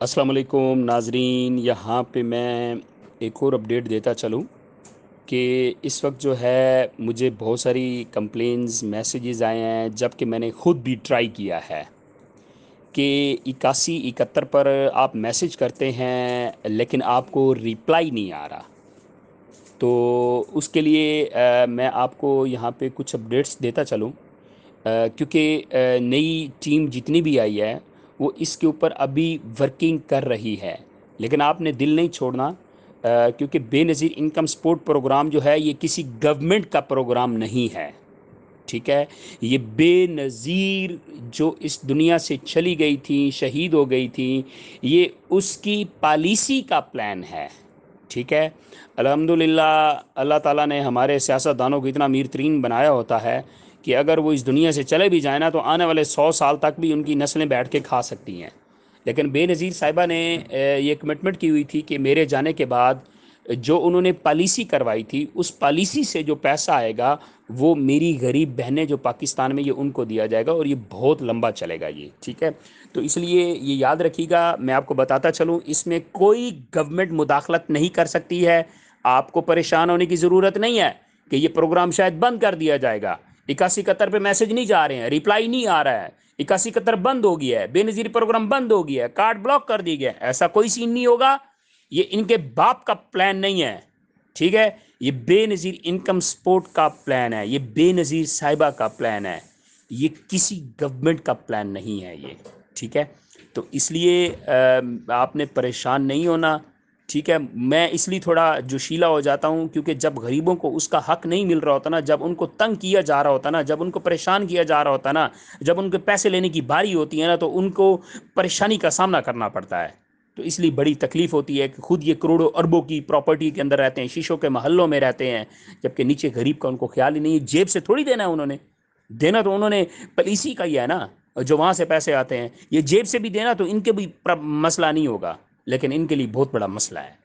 السلام علیکم ناظرین، یہاں پہ میں ایک اور اپڈیٹ دیتا چلوں کہ اس وقت جو ہے مجھے بہت ساری کمپلینز میسیجز آئے ہیں، جب کہ میں نے خود بھی ٹرائی کیا ہے کہ 8171 پر آپ میسیج کرتے ہیں لیکن آپ کو ریپلائی نہیں آ رہا۔ تو اس کے لیے میں آپ کو یہاں پہ کچھ اپڈیٹس دیتا چلوں، کیونکہ نئی ٹیم جتنی بھی آئی ہے وہ اس کے اوپر ابھی ورکنگ کر رہی ہے، لیکن آپ نے دل نہیں چھوڑنا، کیونکہ بے نظیر انکم سپورٹ پروگرام جو ہے یہ کسی گورنمنٹ کا پروگرام نہیں ہے، ٹھیک ہے؟ یہ بے نظیر جو اس دنیا سے چلی گئی تھیں، شہید ہو گئی تھیں، یہ اس کی پالیسی کا پلان ہے، ٹھیک ہے؟ الحمدللہ اللہ تعالیٰ نے ہمارے سیاستدانوں کو اتنا امیر ترین بنایا ہوتا ہے کہ اگر وہ اس دنیا سے چلے بھی جائیں نا تو آنے والے 100 سال تک بھی ان کی نسلیں بیٹھ کے کھا سکتی ہیں۔ لیکن بے نظیر صاحبہ نے یہ کمٹمنٹ کی ہوئی تھی کہ میرے جانے کے بعد جو انہوں نے پالیسی کروائی تھی اس پالیسی سے جو پیسہ آئے گا وہ میری غریب بہنیں جو پاکستان میں، یہ ان کو دیا جائے گا، اور یہ بہت لمبا چلے گا یہ، ٹھیک ہے؟ تو اس لیے یہ یاد رکھیے گا، میں آپ کو بتاتا چلوں اس میں کوئی گورنمنٹ مداخلت نہیں کر سکتی ہے۔ آپ کو پریشان ہونے کی ضرورت نہیں ہے کہ یہ پروگرام شاید بند کر دیا جائے گا۔ 8171 پہ میسج نہیں جا رہے ہیں، ریپلائی نہیں آ رہا ہے، 8171 بند ہو گیا ہے، بے نظیر پروگرام بند ہو گیا ہے، کارڈ بلاک کر دی گیا، ایسا کوئی سین نہیں ہوگا۔ یہ ان کے باپ کا پلان نہیں ہے، ٹھیک ہے؟ یہ بے نظیر انکم سپورٹ کا پلان ہے، یہ بے نظیر صاحبہ کا پلان ہے، یہ کسی گورنمنٹ کا پلان نہیں ہے یہ، ٹھیک ہے؟ تو اس لیے آپ نے پریشان نہیں ہونا، ٹھیک ہے؟ میں اس لیے تھوڑا جوشیلا ہو جاتا ہوں کیونکہ جب غریبوں کو اس کا حق نہیں مل رہا ہوتا نا، جب ان کو تنگ کیا جا رہا ہوتا نا، جب ان کو پریشان کیا جا رہا ہوتا نا، جب ان کے پیسے لینے کی باری ہوتی ہے نا، تو ان کو پریشانی کا سامنا کرنا پڑتا ہے۔ تو اس لیے بڑی تکلیف ہوتی ہے کہ خود یہ کروڑوں اربوں کی پراپرٹی کے اندر رہتے ہیں، شیشوں کے محلوں میں رہتے ہیں، جبکہ نیچے غریب کا ان کو خیال ہی نہیں ہے۔ جیب سے تھوڑی دینا ہے انہوں نے، دینا تو انہوں نے پالیسی کا ہی ہے نا، جو وہاں سے پیسے آتے ہیں، یہ جیب سے بھی دینا تو ان کے بھی مسئلہ نہیں ہوگا، لیکن ان کے لیے بہت بڑا مسئلہ ہے۔